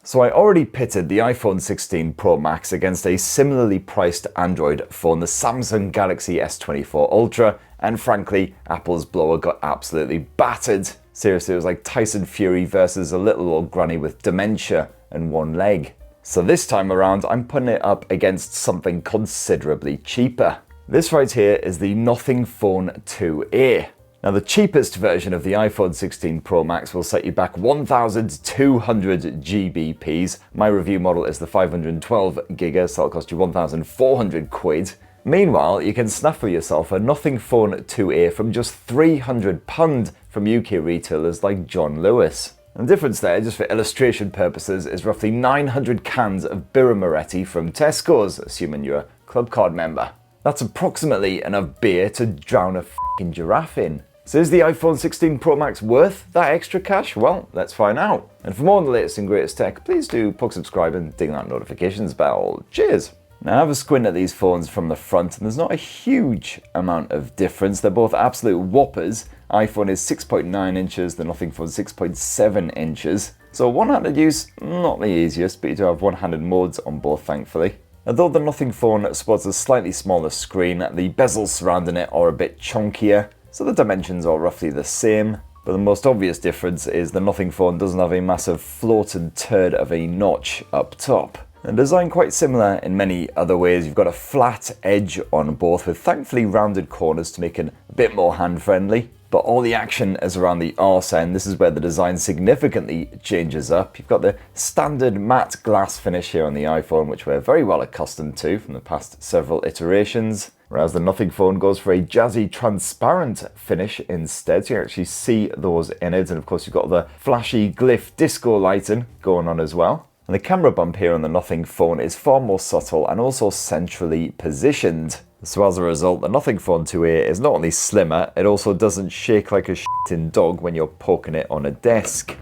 So I already pitted the iPhone 16 Pro Max against a similarly priced Android phone, the Samsung Galaxy S24 Ultra, and frankly, Apple's blower got absolutely battered. Seriously, it was like Tyson Fury versus a little old granny with dementia and one leg. So this time around, I'm putting it up against something considerably cheaper. This right here is the Nothing Phone 2A. Now the cheapest version of the iPhone 16 Pro Max will set you back 1,200 GBPs. My review model is the 512 giga, so it'll cost you 1,400 quid. Meanwhile, you can snaffle yourself a Nothing Phone 2A from just £300 from UK retailers like John Lewis. And the difference there, just for illustration purposes, is roughly 900 cans of Birra Moretti from Tesco's, assuming you're a club card member. That's approximately enough beer to drown a f***ing giraffe in. So is the iPhone 16 Pro Max worth that extra cash? Well, let's find out. And for more on the latest and greatest tech, please do subscribe and ding that notifications bell. Cheers! Now I have a squint at these phones from the front and there's not a huge amount of difference. They're both absolute whoppers. iPhone is 6.9 inches, the Nothing Phone 6.7 inches. So one-handed use, not the easiest, but you do have one-handed modes on both thankfully. Although the Nothing Phone sports a slightly smaller screen, the bezels surrounding it are a bit chunkier, so the dimensions are roughly the same. But the most obvious difference is the Nothing Phone doesn't have a massive floating turd of a notch up top. And designed quite similar in many other ways, you've got a flat edge on both with thankfully rounded corners to make it a bit more hand-friendly. But all the action is around the arse end. This is where the design significantly changes up. You've got the standard matte glass finish here on the iPhone, which we're very well accustomed to from the past several iterations. Whereas the Nothing Phone goes for a jazzy transparent finish instead, so you can actually see those innards. And of course you've got the flashy glyph disco lighting going on as well. And the camera bump here on the Nothing Phone is far more subtle and also centrally positioned. So as a result, the Nothing Phone 2A is not only slimmer, it also doesn't shake like a shitting dog when you're poking it on a desk.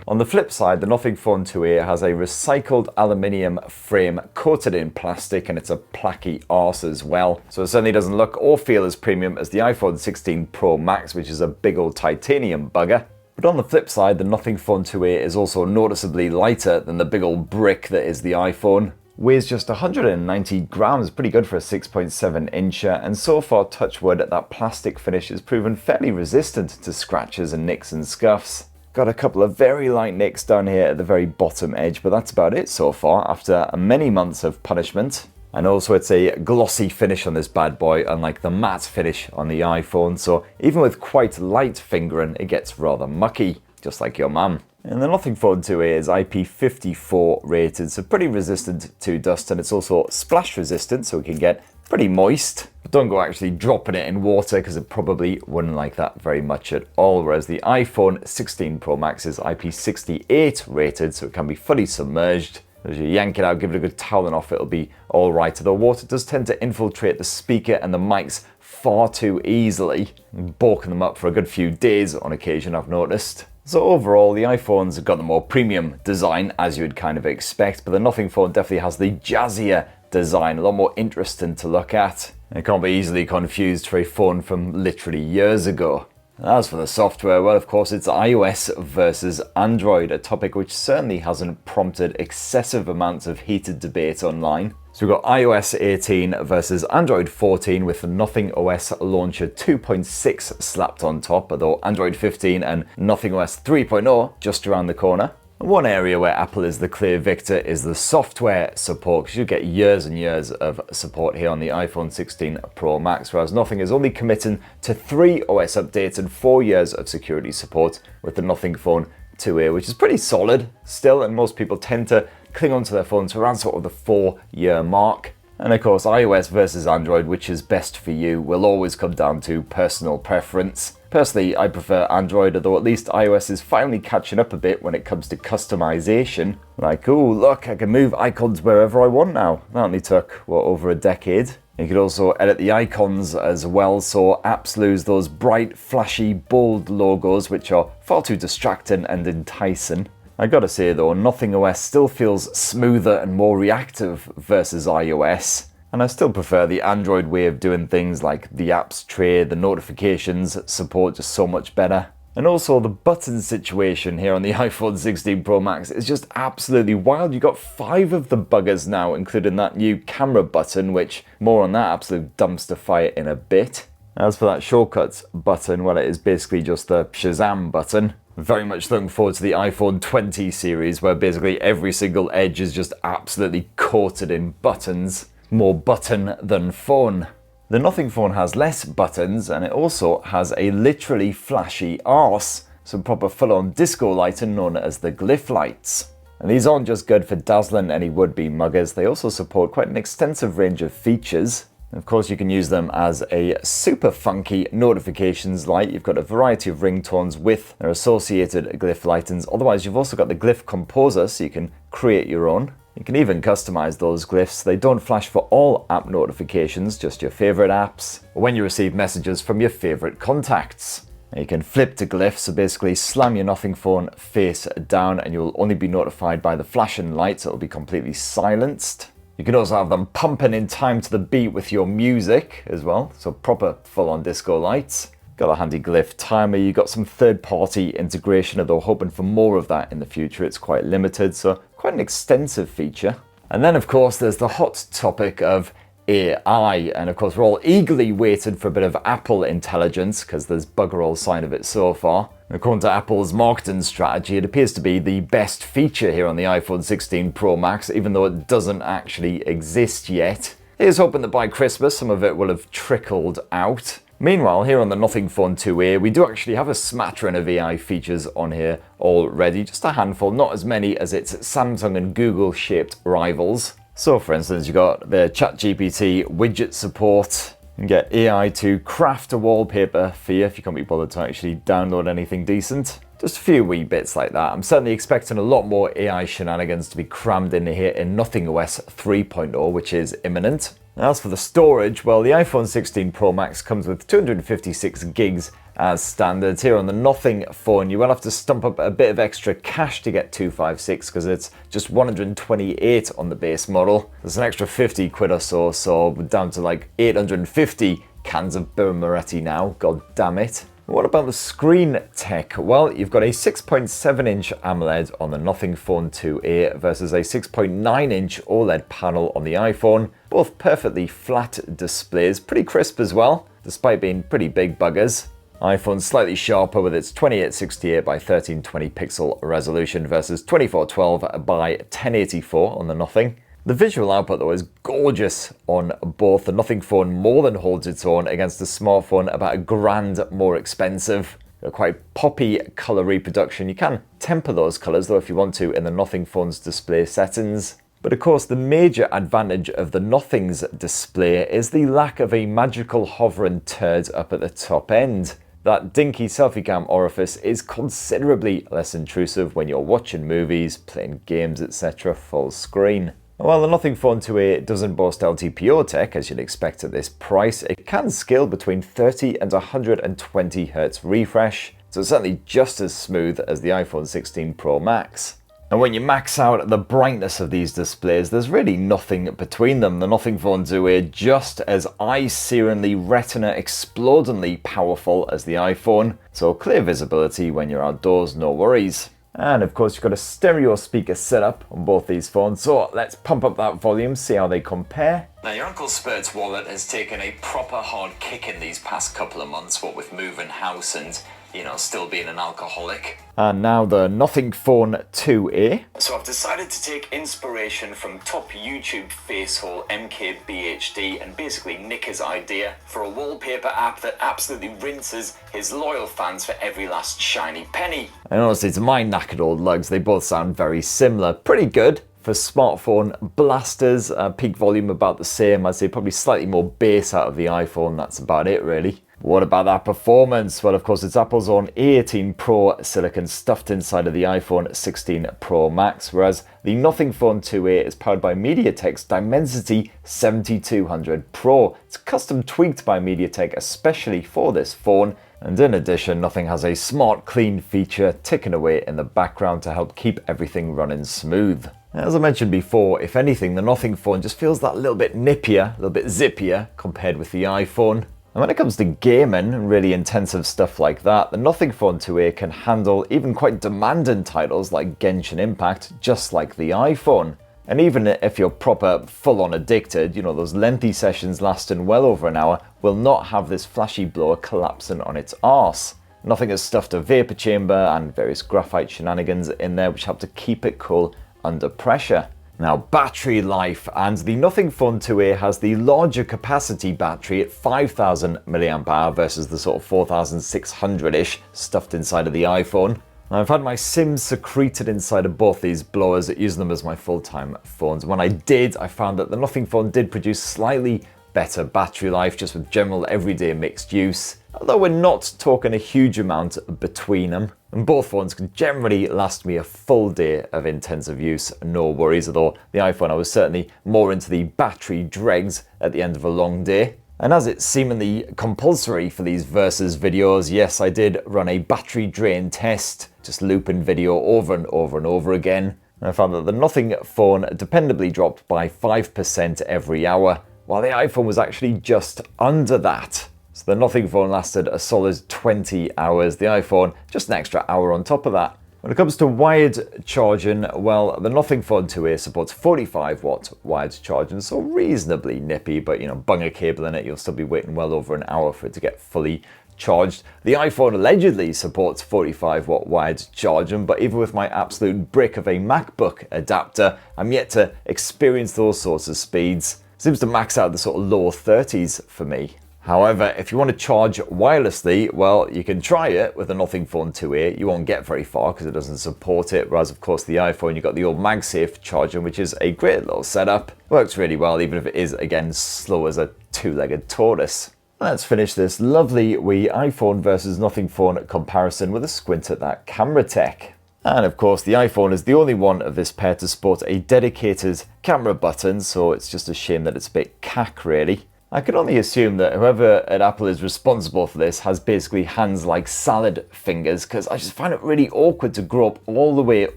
On the flip side, the Nothing Phone 2A has a recycled aluminium frame coated in plastic and it's a placky arse as well. So it certainly doesn't look or feel as premium as the iPhone 16 Pro Max, which is a big old titanium bugger. But on the flip side, the Nothing Phone 2A is also noticeably lighter than the big old brick that is the iPhone. Weighs just 190 grams, pretty good for a 6.7 incher, and so far, touch wood, that plastic finish has proven fairly resistant to scratches and nicks and scuffs. Got a couple of very light nicks down here at the very bottom edge, but that's about it so far after many months of punishment. And also it's a glossy finish on this bad boy, unlike the matte finish on the iPhone, so even with quite light fingering, it gets rather mucky, just like your mum. And the Nothing Phone 2A is IP54 rated, so pretty resistant to dust, and it's also splash resistant, so it can get pretty moist. But don't go actually dropping it in water because it probably wouldn't like that very much at all, whereas the iPhone 16 Pro Max is IP68 rated, so it can be fully submerged. As you yank it out, give it a good toweling off, it'll be alright. Although water does tend to infiltrate the speaker and the mics far too easily, bulking them up for a good few days on occasion, I've noticed. So overall, the iPhones have got the more premium design, as you would kind of expect, but the Nothing Phone definitely has the jazzier design, a lot more interesting to look at. It can't be easily confused for a phone from literally years ago. As for the software, well, of course, it's iOS versus Android, a topic which certainly hasn't prompted excessive amounts of heated debate online. So we've got iOS 18 versus Android 14 with the Nothing OS Launcher 2.6 slapped on top, although Android 15 and Nothing OS 3.0 just around the corner. One area where Apple is the clear victor is the software support, because you get years and years of support here on the iPhone 16 Pro Max, whereas Nothing is only committing to 3 OS updates and 4 years of security support with the Nothing Phone 2A, which is pretty solid still, and most people tend to cling onto their phones around sort of the 4-year mark. And of course, iOS versus Android, which is best for you, will always come down to personal preference. Personally, I prefer Android, although at least iOS is finally catching up a bit when it comes to customization. Like, oh look, I can move icons wherever I want now. That only took, what, over a decade? You could also edit the icons as well, so apps lose those bright, flashy, bold logos, which are far too distracting and enticing. I gotta say though, Nothing OS still feels smoother and more reactive versus iOS. And I still prefer the Android way of doing things, like the apps tray, the notifications support just so much better. And also the button situation here on the iPhone 16 Pro Max is just absolutely wild. You've got 5 of the buggers now, including that new camera button, which more on that absolute dumpster fire in a bit. As for that shortcuts button, well, it is basically just the Shazam button. Very much looking forward to the iPhone 20 series, where basically every single edge is just absolutely coated in buttons. More button than phone. The Nothing phone has less buttons, and it also has a literally flashy arse, some proper full-on disco lighting known as the glyph lights. And these aren't just good for dazzling any would-be muggers, they also support quite an extensive range of features. Of course, you can use them as a super funky notifications light. You've got a variety of ringtones with their associated glyph lightings. Otherwise, you've also got the glyph composer, so you can create your own. You can even customize those glyphs. They don't flash for all app notifications, just your favorite apps, or when you receive messages from your favorite contacts. And you can flip to glyphs, so basically slam your Nothing phone face down and you'll only be notified by the flashing light, so it'll be completely silenced. You can also have them pumping in time to the beat with your music as well, so proper full-on disco lights. Got a handy glyph timer, you got some third-party integration, although hoping for more of that in the future. It's quite limited, so quite an extensive feature. And then of course there's the hot topic of AI, and of course we're all eagerly waiting for a bit of Apple intelligence, because there's bugger all sign of it so far. And according to Apple's marketing strategy, it appears to be the best feature here on the iPhone 16 Pro Max, even though it doesn't actually exist yet. Here's hoping that by Christmas some of it will have trickled out. Meanwhile, here on the Nothing Phone 2A, we do actually have a smattering of AI features on here already, just a handful, not as many as its Samsung and Google shaped rivals. So for instance, you've got the ChatGPT widget support. You can get AI to craft a wallpaper for you if you can't be bothered to actually download anything decent. Just a few wee bits like that. I'm certainly expecting a lot more AI shenanigans to be crammed in here in nothingOS 3.0, which is imminent. As for the storage, well, the iPhone 16 Pro Max comes with 256 gigs as standard. Here on the Nothing phone, you will have to stump up a bit of extra cash to get 256 because it's just 128 on the base model. There's an extra 50 quid or so, so we're down to like 850 cans of Birra Moretti now, god damn it. What about the screen tech? Well, you've got a 6.7-inch AMOLED on the Nothing Phone 2A versus a 6.9-inch OLED panel on the iPhone. Both perfectly flat displays, pretty crisp as well, despite being pretty big buggers. iPhone's slightly sharper with its 2868 by 1320 pixel resolution versus 2412 by 1084 on the Nothing. The visual output though is gorgeous on both. The Nothing phone more than holds its own against the smartphone about $1,000 more expensive. A quite poppy colour reproduction. You can temper those colours though if you want to in the Nothing phone's display settings. But of course the major advantage of the Nothing's display is the lack of a magical hovering turd up at the top end. That dinky selfie cam orifice is considerably less intrusive when you're watching movies, playing games, etc. full screen. While the Nothing Phone 2A doesn't boast LTPO tech, as you'd expect at this price, it can scale between 30 and 120 Hz refresh, so it's certainly just as smooth as the iPhone 16 Pro Max. And when you max out the brightness of these displays, there's really nothing between them. The Nothing Phone 2A just as eye-searingly, retina-explodingly powerful as the iPhone, so clear visibility when you're outdoors, no worries. And of course you've got a stereo speaker setup on both these phones, so let's pump up that volume, see how they compare. Now your Uncle Spurt's wallet has taken a proper hard kick in these past couple of months, what with moving house and, you know, still being an alcoholic. And now the Nothing Phone 2A. So I've decided to take inspiration from top YouTube facehole MKBHD and basically nick his idea for a wallpaper app that absolutely rinses his loyal fans for every last shiny penny. And honestly, to my knackered old lugs, they both sound very similar. Pretty good for smartphone blasters. Peak volume about the same. I'd say probably slightly more bass out of the iPhone. That's about it really. What about that performance? Well, of course, it's Apple's own A18 Pro silicon stuffed inside of the iPhone 16 Pro Max, whereas the Nothing Phone 2A is powered by MediaTek's Dimensity 7200 Pro. It's custom tweaked by MediaTek especially for this phone. And in addition, Nothing has a smart clean feature ticking away in the background to help keep everything running smooth. As I mentioned before, if anything, the Nothing phone just feels that little bit nippier, a little bit zippier compared with the iPhone. And when it comes to gaming and really intensive stuff like that, the Nothing Phone 2a can handle even quite demanding titles like Genshin Impact, just like the iPhone. And even if you're proper full-on addicted, those lengthy sessions lasting well over an hour will not have this flashy blower collapsing on its arse. Nothing has stuffed a vapor chamber and various graphite shenanigans in there which help to keep it cool under pressure. Now, battery life, and the Nothing Phone 2a has the larger capacity battery at 5000 mAh versus the sort of 4600-ish stuffed inside of the iPhone. Now, I've had my Sims secreted inside of both these blowers, using them as my full-time phones. When I did, I found that the Nothing Phone did produce slightly better battery life, just with general everyday mixed use, although we're not talking a huge amount between them. And both phones can generally last me a full day of intensive use, no worries, although the iPhone I was certainly more into the battery dregs at the end of a long day. And as it's seemingly compulsory for these versus videos, yes, I did run a battery drain test, just looping video over and over and over again. And I found that the Nothing Phone dependably dropped by 5% every hour, while the iPhone was actually just under that. So the Nothing Phone lasted a solid 20 hours, the iPhone just an extra hour on top of that. When it comes to wired charging, well, the Nothing Phone 2a supports 45-watt wired charging, so reasonably nippy, but bung a cable in it, you'll still be waiting well over an hour for it to get fully charged. The iPhone allegedly supports 45-watt wired charging, but even with my absolute brick of a MacBook adapter, I'm yet to experience those sorts of speeds. Seems to max out the sort of low 30s for me. However, if you want to charge wirelessly, well, you can try it with the Nothing Phone 2a. You won't get very far because it doesn't support it, whereas of course the iPhone, you've got the old MagSafe charger, which is a great little setup. Works really well, even if it is, again, slow as a two-legged tortoise. Let's finish this lovely wee iPhone versus Nothing Phone comparison with a squint at that camera tech. And of course, the iPhone is the only one of this pair to sport a dedicated camera button, so it's just a shame that it's a bit cack, really. I can only assume that whoever at Apple is responsible for this has basically hands like salad fingers, because I just find it really awkward to grow up all the way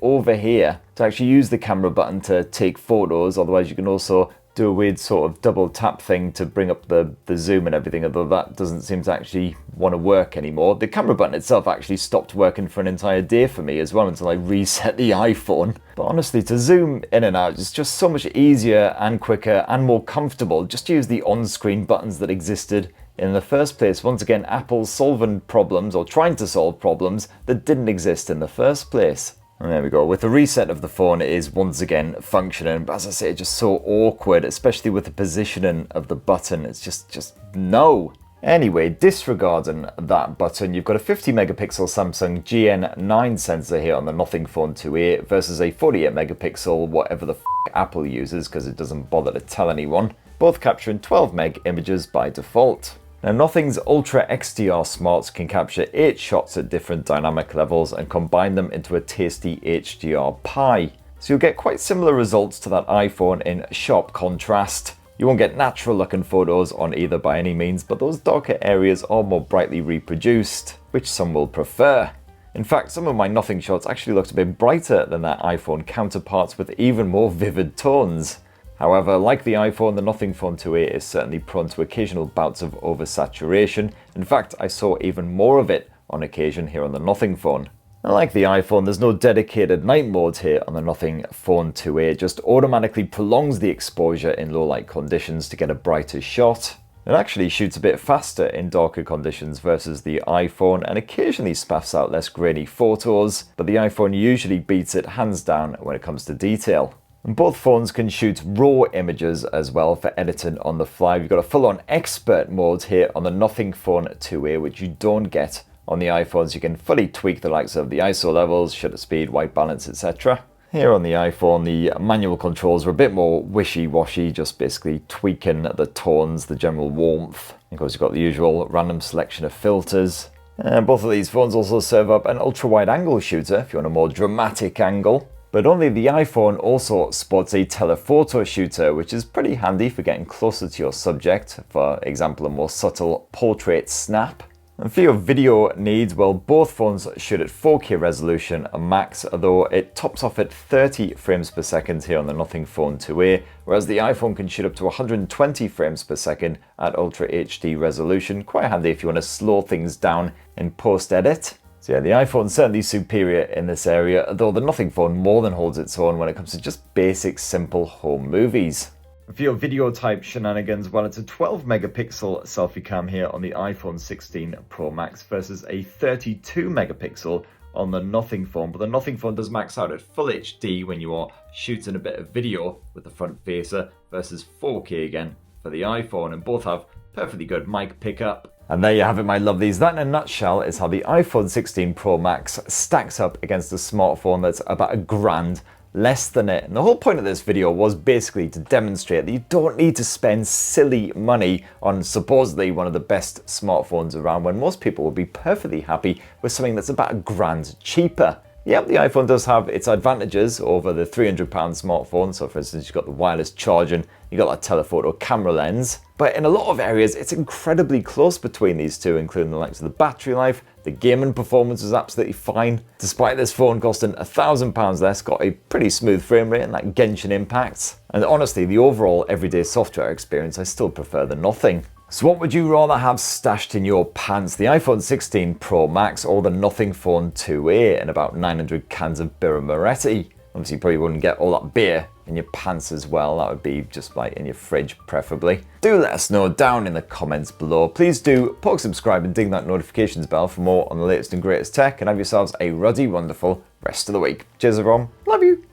over here to actually use the camera button to take photos. Otherwise, you can also do a weird sort of double tap thing to bring up the zoom and everything, although that doesn't seem to actually want to work anymore. The camera button itself actually stopped working for an entire day for me as well until I reset the iPhone. But honestly, to zoom in and out is just so much easier and quicker and more comfortable just to use the on-screen buttons that existed in the first place. Once again, Apple's solving problems, or trying to solve problems, that didn't exist in the first place. And there we go. With the reset of the phone, it is once again functioning, but as I say, it's just so awkward, especially with the positioning of the button. It's just no. Anyway, disregarding that button, you've got a 50 megapixel Samsung GN9 sensor here on the Nothing Phone 2a versus a 48 megapixel whatever the Apple uses, because it doesn't bother to tell anyone, both capturing 12 meg images by default. Now, Nothing's Ultra XDR Smarts can capture 8 shots at different dynamic levels and combine them into a tasty HDR pie. So you'll get quite similar results to that iPhone in sharp contrast. You won't get natural looking photos on either by any means, but those darker areas are more brightly reproduced, which some will prefer. In fact, some of my Nothing shots actually looked a bit brighter than their iPhone counterparts with even more vivid tones. However, like the iPhone, the Nothing Phone 2a is certainly prone to occasional bouts of oversaturation. In fact, I saw even more of it on occasion here on the Nothing Phone. And like the iPhone, there's no dedicated night mode here on the Nothing Phone 2a. It just automatically prolongs the exposure in low light conditions to get a brighter shot. It actually shoots a bit faster in darker conditions versus the iPhone and occasionally spaffs out less grainy photos, but the iPhone usually beats it hands down when it comes to detail. And both phones can shoot raw images as well for editing on the fly. You've got a full-on expert mode here on the Nothing Phone 2a, which you don't get on the iPhones. You can fully tweak the likes of the ISO levels, shutter speed, white balance, etc. Here on the iPhone, the manual controls are a bit more wishy-washy, just basically tweaking the tones, the general warmth. Of course, you've got the usual random selection of filters. And both of these phones also serve up an ultra-wide angle shooter if you want a more dramatic angle. But only the iPhone also sports a telephoto shooter, which is pretty handy for getting closer to your subject, for example a more subtle portrait snap. And for your video needs, well, both phones shoot at 4K resolution max, although it tops off at 30 frames per second here on the Nothing Phone 2A, whereas the iPhone can shoot up to 120 frames per second at Ultra HD resolution. Quite handy if you want to slow things down in post-edit. So yeah, the iPhone's certainly superior in this area, though the Nothing Phone more than holds its own when it comes to just basic, simple home movies. For your video type shenanigans, well, it's a 12 megapixel selfie cam here on the iPhone 16 Pro Max versus a 32 megapixel on the Nothing Phone. But the Nothing Phone does max out at full HD when you are shooting a bit of video with the front facer versus 4K again for the iPhone, and both have perfectly good mic pickup. And there you have it, my lovelies. That in a nutshell is how the iPhone 16 Pro Max stacks up against a smartphone that's about $1,000 less than it. And the whole point of this video was basically to demonstrate that you don't need to spend silly money on supposedly one of the best smartphones around, when most people will be perfectly happy with something that's about $1,000 cheaper. Yep, the iPhone does have its advantages over the £300 smartphone. So for instance, you've got the wireless charging, you've got that telephoto camera lens. But in a lot of areas, it's incredibly close between these two, including the likes of the battery life. The gaming performance is absolutely fine. Despite this phone costing £1,000 less, got a pretty smooth frame rate and that Genshin Impact. And honestly, the overall everyday software experience, I still prefer the Nothing. So what would you rather have stashed in your pants, the iPhone 16 Pro Max or the Nothing Phone 2A and about 900 cans of Birra Moretti? Obviously you probably wouldn't get all that beer in your pants as well, that would be just like in your fridge preferably. Do let us know down in the comments below. Please do poke subscribe and ding that notifications bell for more on the latest and greatest tech, and have yourselves a ruddy wonderful rest of the week. Cheers everyone, love you.